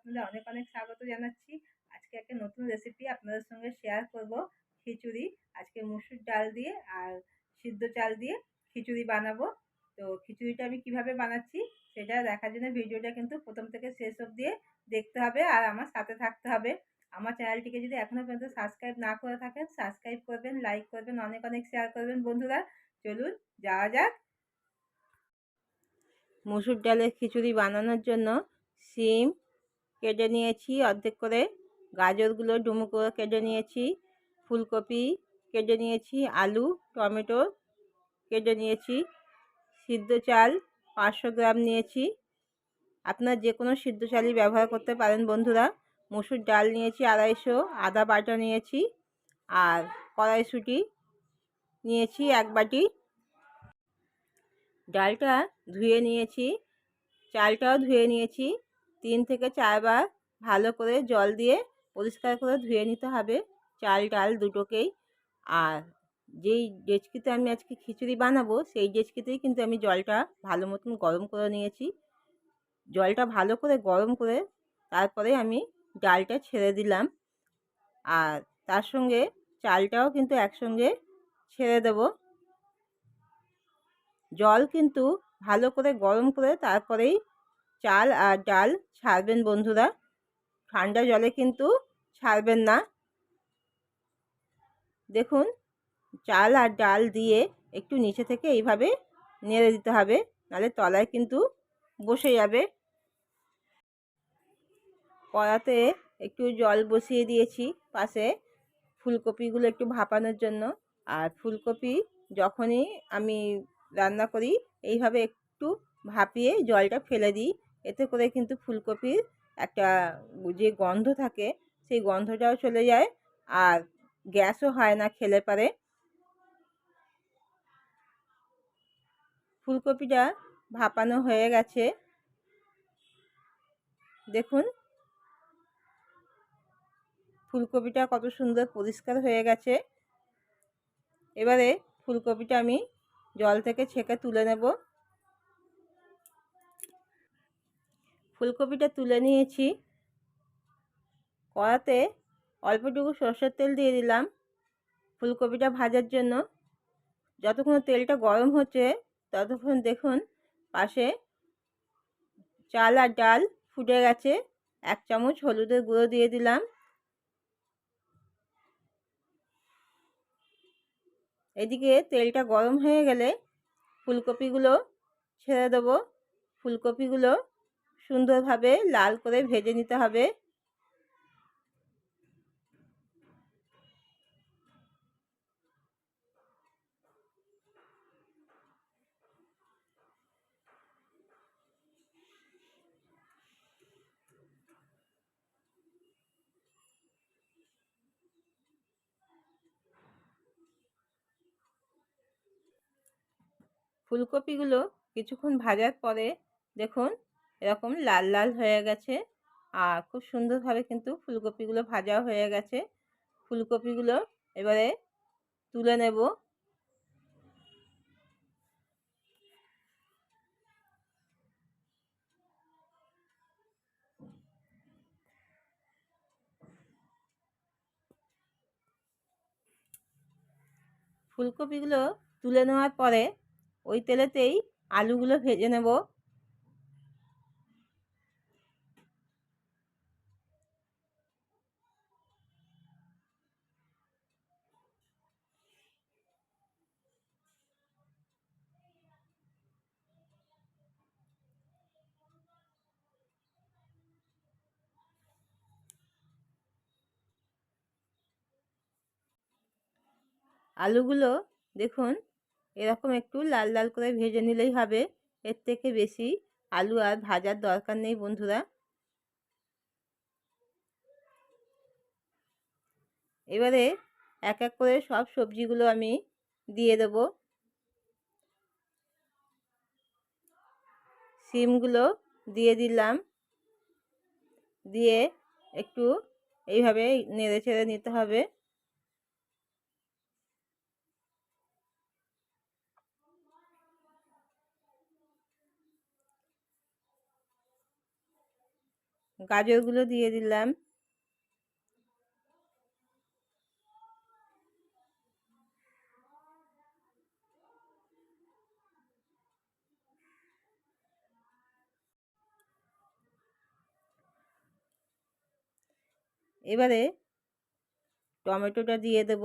আপনাদের অনেক অনেক স্বাগত জানাচ্ছি। আজকে একটা নতুন রেসিপি আপনাদের সঙ্গে শেয়ার করব। খিচুড়ি। আজকে মসুর ডাল দিয়ে আর সিদ্ধ চাল দিয়ে খিচুড়ি বানাবো। তো খিচুড়িটা আমি কিভাবে বানাচ্ছি সেটা দেখার জন্য ভিডিওটা কিন্তু প্রথম থেকে শেষ অবধি দেখতে হবে আর আমার সাথে থাকতে হবে। আমার চ্যানেলটিকে যদি এখনো পর্যন্ত সাবস্ক্রাইব না করে থাকেন সাবস্ক্রাইব করবেন, লাইক করবেন, অনেক অনেক শেয়ার করবেন বন্ধুরা। চলুন যাওয়া যাক। মসুর ডালের খিচুড়ি বানানোর জন্য সিম কেটে নিয়েছি অর্ধেক করে, গাজরগুলো ডুমো করে কেটে নিয়েছি, ফুলকপি কেটে নিয়েছি, আলু টমেটো কেটে নিয়েছি, সিদ্ধ চাল 500 গ্রাম নিয়েছি। আপনার যে কোনো সিদ্ধ চালই ব্যবহার করতে পারেন বন্ধুরা। মসুর ডাল নিয়েছি 250, আদা বাটা নিয়েছি, আর কড়াইশুঁটি নিয়েছি 1 বাটি। ডালটা ধুয়ে নিয়েছি, চালটাও ধুয়ে নিয়েছি। 3 থেকে 4 বার ভালো করে জল দিয়ে পরিষ্কার করে ধুয়ে নিতে হবে চাল ডাল দুটোকেই। আর যেই ডেচকিতে আমি আজকে খিচুড়ি বানাবো সেই ডেচকিতেই কিন্তু আমি জলটা ভালো মতন গরম করে নিয়েছি। জলটা ভালো করে গরম করে তারপরে আমি ডালটা ছেড়ে দিলাম, আর তার সঙ্গে চালটাও কিন্তু একসঙ্গে ছেড়ে দেব। জল কিন্তু ভালো করে গরম করে তারপরেই চাল আর ডাল ছাড়বেন বন্ধুরা, ঠান্ডা জলে কিন্তু ছাড়বেন না। দেখুন চাল আর ডাল দিয়ে একটু নিচে থেকে এইভাবে নেড়ে দিতে হবে, নাহলে তলায় কিন্তু বসে যাবে। কড়াতে একটু জল বসিয়ে দিয়েছি পাশে ফুলকপিগুলো একটু ভাপানোর জন্য। আর ফুলকপি যখনই আমি রান্না করি এইভাবে একটু ভাপিয়ে জলটা ফেলে দিই, এতে করে কিন্তু ফুলকপির একটা যে গন্ধ থাকে সেই গন্ধটাও চলে যায় আর গ্যাসও হয় না খেলে পারে। ফুলকপিটা ভাপানো হয়ে গেছে, দেখুন ফুলকপিটা কত সুন্দর পরিষ্কার হয়ে গেছে। এবারে ফুলকপিটা আমি জল থেকে ছেঁকে তুলে নেব। ফুলকপিটা তুলে নিয়েছি, কড়াতে অল্পটুকু সরষের তেল দিয়ে দিলাম ফুলকপিটা ভাজার জন্য। যতক্ষণ তেলটা গরম হচ্ছে ততক্ষণ দেখুন পাশে চাল আর ডাল ফুটে গেছে। 1 চামচ হলুদের গুঁড়ো দিয়ে দিলাম। এদিকে তেলটা গরম হয়ে গেলে ফুলকপিগুলো ছেড়ে দেবো। ফুলকপিগুলো সুন্দরভাবে লাল করে ভেজে নিতে হবে। ফুলকপিগুলো কিছুক্ষণ ভাজার পরে দেখুন এরকম লাল লাল হয়ে গেছে আর খুব সুন্দরভাবে কিন্তু ফুলকপিগুলো ভাজা হয়ে গেছে। ফুলকপিগুলো এবারে তুলে নেব। ফুলকপিগুলো তুলে নেওয়ার পরে ওই তেলেতেই আলুগুলো ভেজে নেব। আলুগুলো দেখুন এরকম একটু লাল লাল করে ভেজে নিলেই হবে, এর থেকে বেশি আলু আর ভাজার দরকার নেই বন্ধুরা। এবারে এক এক করে সব সবজিগুলো আমি দিয়ে দেব। সিমগুলো দিয়ে দিলাম, দিয়ে একটু এইভাবে নেড়ে চেড়ে নিতে হবে। গাজরগুলো দিয়ে দিলাম। এবারে টমেটোটা দিয়ে দেব।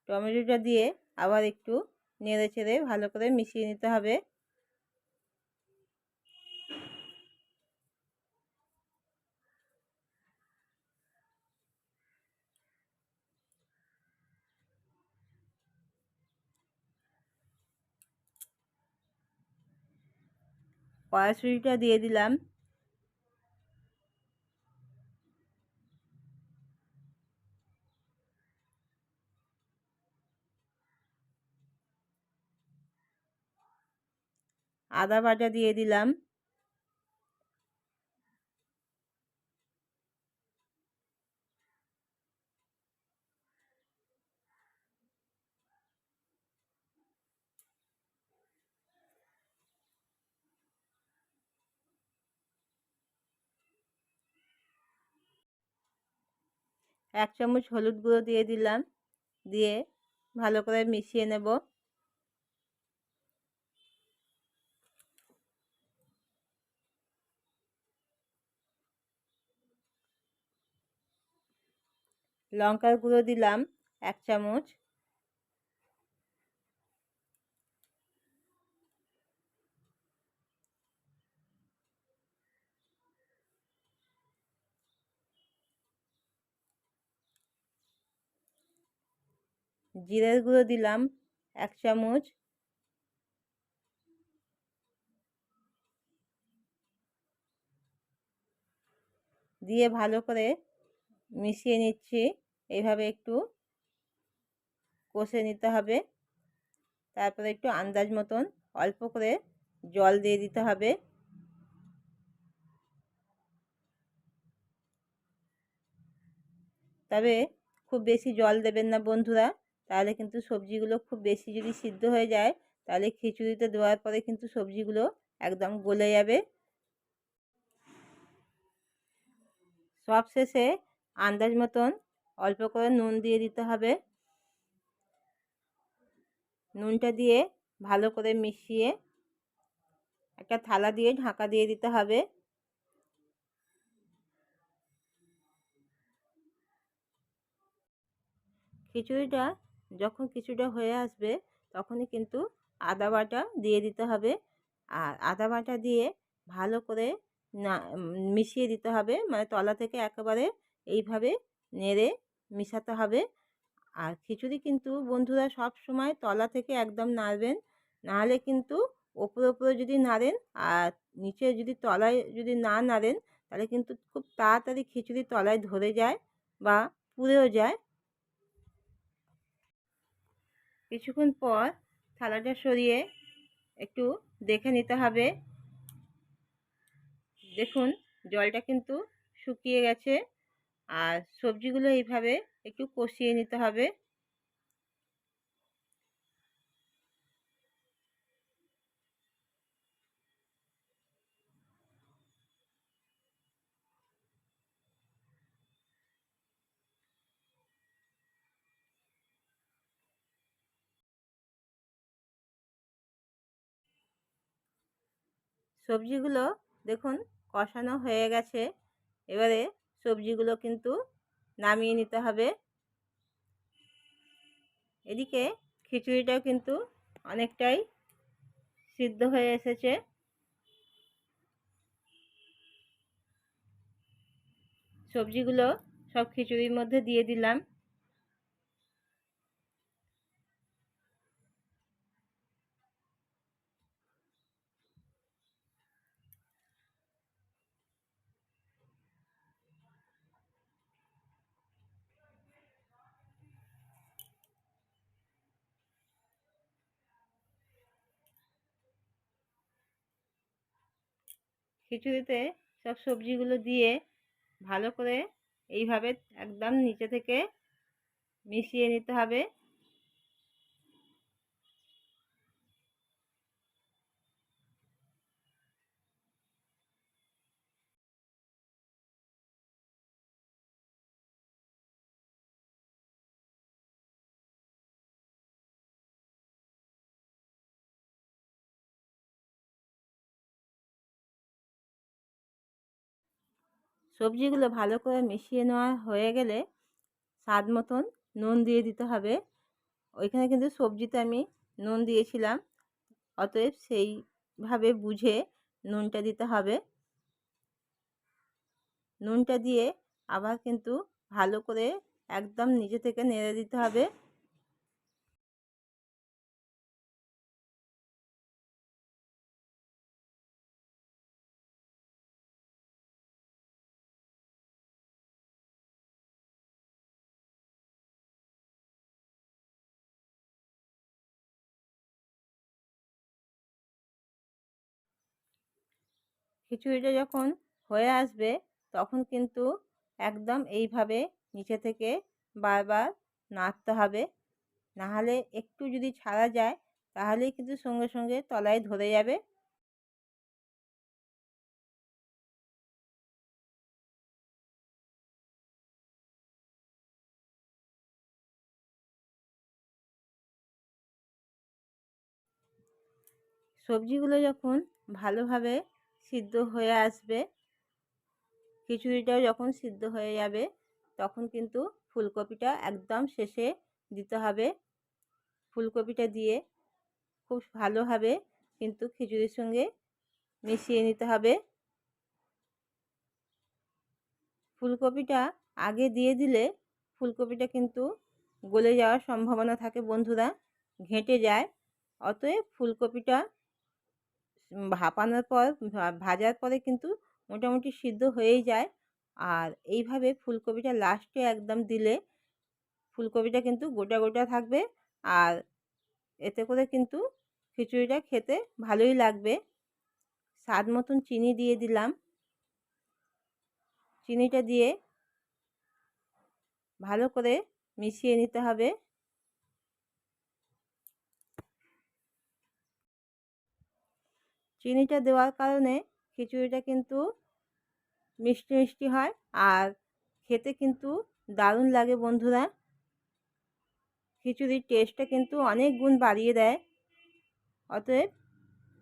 টমেটোটা দিয়ে আবার একটু নেড়ে চেড়ে ভালো করে মিশিয়ে নিতে হবে। কড়াইশুঁটিটা দিয়ে দিলাম। আদা বাটা দিয়ে দিলাম। এক চামচ হলুদ গুঁড়ো দিয়ে দিলাম। দিয়ে ভালো করে মিশিয়ে নেব। লঙ্কার গুঁড়ো দিলাম 1 চামচ। জিরের গুঁড়ো দিলাম 1 চামচ। দিয়ে ভালো করে মিশিয়ে নিচ্ছি। এইভাবে একটু কষে নিতে হবে। তারপরে একটু আন্দাজ মতন অল্প করে জল দিয়ে দিতে হবে। তবে খুব বেশি জল দেবেন না বন্ধুরা, তাহলে কিন্তু সবজিগুলো খুব বেশি যদি সিদ্ধ হয়ে যায় তাহলে খিচুড়িতে দেওয়ার পরে কিন্তু সবজিগুলো একদম গলে যাবে। সবশেষে আন্দাজ মতন অল্প করে নুন দিয়ে দিতে হবে। নুনটা দিয়ে ভালো করে মিশিয়ে একটা থালা দিয়ে ঢাকা দিয়ে দিতে হবে। খিচুড়িটা যখন কিছুটা হয়ে আসবে তখনই কিন্তু আদা বাটা দিয়ে দিতে হবে। আর আদা বাটা দিয়ে ভালো করে না মিশিয়ে দিতে হবে, মানে তলা থেকে একেবারে এইভাবে নেড়ে মিশাতে হবে। আর খিচুড়ি কিন্তু বন্ধুরা সব সময় তলা থেকে একদম নাড়বেন, নাহলে কিন্তু ওপরে ওপরে যদি নাড়েন আর নিচে যদি তলায় যদি না নাড়েন তাহলে কিন্তু খুব তাড়াতাড়ি খিচুড়ি তলায় ধরে যায় বা পুড়েও যায়। কিছুক্ষণ পর থালাটা সরিয়ে একটু দেখে নিতে হবে। দেখুন জলটা কিন্তু শুকিয়ে গেছে। আর সবজিগুলো এইভাবে একটু কষিয়ে নিতে হবে। সবজিগুলো দেখুন কষানো হয়ে গেছে। এবারে সবজিগুলো কিন্তু নামিয়ে নিতে হবে। এদিকে খিচুড়িটাও কিন্তু অনেকটাই সিদ্ধ হয়ে এসেছে। সবজিগুলো সব খিচুড়ির মধ্যে দিয়ে দিলাম। খিচুড়িতে সব সবজিগুলো দিয়ে ভালো করে এইভাবে একদম নিচে থেকে মিশিয়ে নিতে হবে। সবজিগুলো ভালো করে মিশিয়ে নেওয়া হয়ে গেলে স্বাদ মতন নুন দিয়ে দিতে হবে। ওইখানে কিন্তু সবজিতে আমি নুন দিয়েছিলাম, অতএব সেইভাবে বুঝে নুনটা দিতে হবে। নুনটা দিয়ে আবার কিন্তু ভালো করে একদম নিজে থেকে নেড়ে দিতে হবে। খিচুড়িটা যখন হয়ে আসবে তখন কিন্তু একদম এইভাবে নিচে থেকে বারবার নাড়তে হবে, নাহলে একটু যদি ছাড়া যায় তাহলেই কিন্তু সঙ্গে সঙ্গে তলায় ধরে যাবে। সবজিগুলো যখন ভালোভাবে সিদ্ধ হয়ে আসবে, খিচুড়িটাও যখন সিদ্ধ হয়ে যাবে, তখন কিন্তু ফুলকপিটা একদম শেষে দিতে হবে। ফুলকপিটা দিয়ে খুব ভালোভাবে কিন্তু খিচুড়ির সঙ্গে মিশিয়ে নিতে হবে। ফুলকপিটা আগে দিয়ে দিলে ফুলকপিটা কিন্তু গলে যাওয়ার সম্ভাবনা থাকে বন্ধুরা, ঘেঁটে যায়। অতএব ফুলকপিটা ভাপানোর পর ভাজার পরে কিন্তু মোটামুটি সিদ্ধ হয়েই যায়। আর এইভাবে ফুলকপিটা লাস্টে একদম দিলে ফুলকপিটা কিন্তু গোটা গোটা থাকবে, আর এতে করে কিন্তু খিচুড়িটা খেতে ভালোই লাগবে। স্বাদ মতন চিনি দিয়ে দিলাম। চিনিটা দিয়ে ভালো করে মিশিয়ে নিতে হবে। চিনিটা দেওয়ার কারণে খিচুড়িটা কিন্তু মিষ্টি মিষ্টি হয়, আর খেতে কিন্তু দারুণ লাগে বন্ধুরা। খিচুড়ির টেস্টটা কিন্তু অনেক গুণ বাড়িয়ে দেয়। অতএব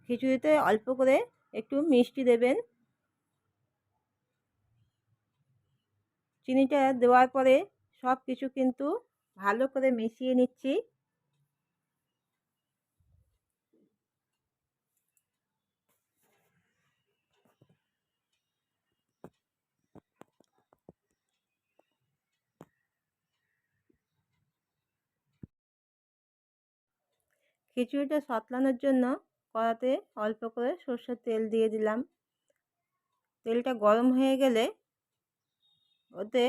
খিচুড়িতে অল্প করে একটু মিষ্টি দেবেন। চিনিটা দেওয়ার পরে সব কিছু কিন্তু ভালো করে মিশিয়ে নিচ্ছি। খিচুড়িটা সাতলানোর জন্য কড়াতে অল্প করে সর্ষের তেল দিয়ে দিলাম। তেলটা গরম হয়ে গেলে ওতে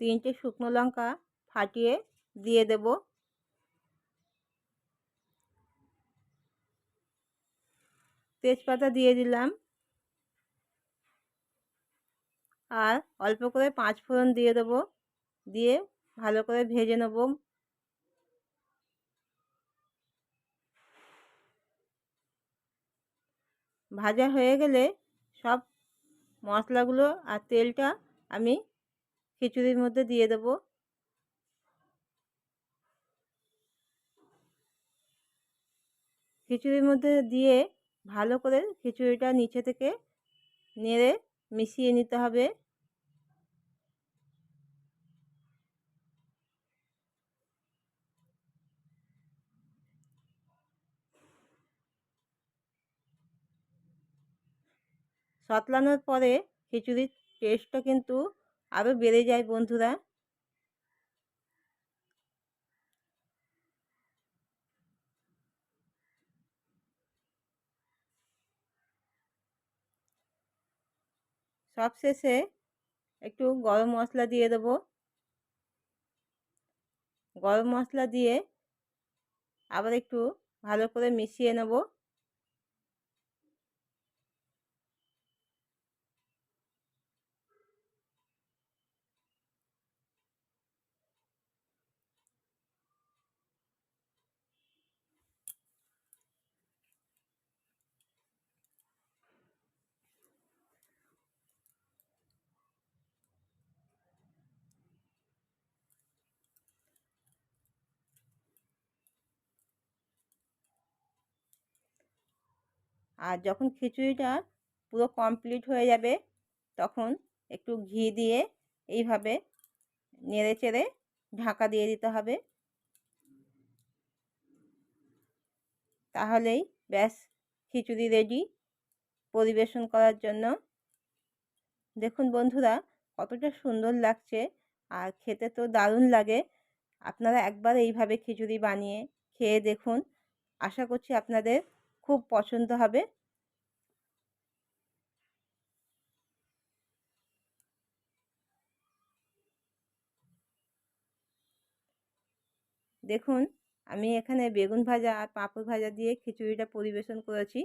3টে শুকনো লঙ্কা ফাটিয়ে দিয়ে দেব। তেজপাতা দিয়ে দিলাম, আর অল্প করে 5 ফোড়ন দিয়ে দেবো। দিয়ে ভালো করে ভেজে নেব। ভাজা হয়ে গেলে সব মশলাগুলো আর তেলটা আমি খিচুড়ির মধ্যে দিয়ে দেব। খিচুড়ির মধ্যে দিয়ে ভালো করে খিচুড়িটা নিচে থেকে নেড়ে মিশিয়ে নিতে হবে। সাতলানোর পরে খিচুড়ির টেস্টটা কিন্তু আরও বেড়ে যায় বন্ধুরা। সবশেষে একটু গরম মশলা দিয়ে দেবো। গরম মশলা দিয়ে আবার একটু ভালো করে মিশিয়ে নেব। আর যখন খিচুড়িটা পুরো কমপ্লিট হয়ে যাবে তখন একটু ঘি দিয়ে এইভাবে নেড়ে চেড়ে ঢাকা দিয়ে দিতে হবে। তাহলেই ব্যাস খিচুড়ি রেডি পরিবেশন করার জন্য। দেখুন বন্ধুরা কতটা সুন্দর লাগছে, আর খেতে তো দারুণ লাগে। আপনারা একবার এইভাবে খিচুড়ি বানিয়ে খেয়ে দেখুন, আশা করছি আপনাদের খুব পছন্দ হবে। দেখুন আমি এখানে বেগুন ভাজা আর পাঁপড় ভাজা দিয়ে খিচুড়িটা পরিবেশন করেছি।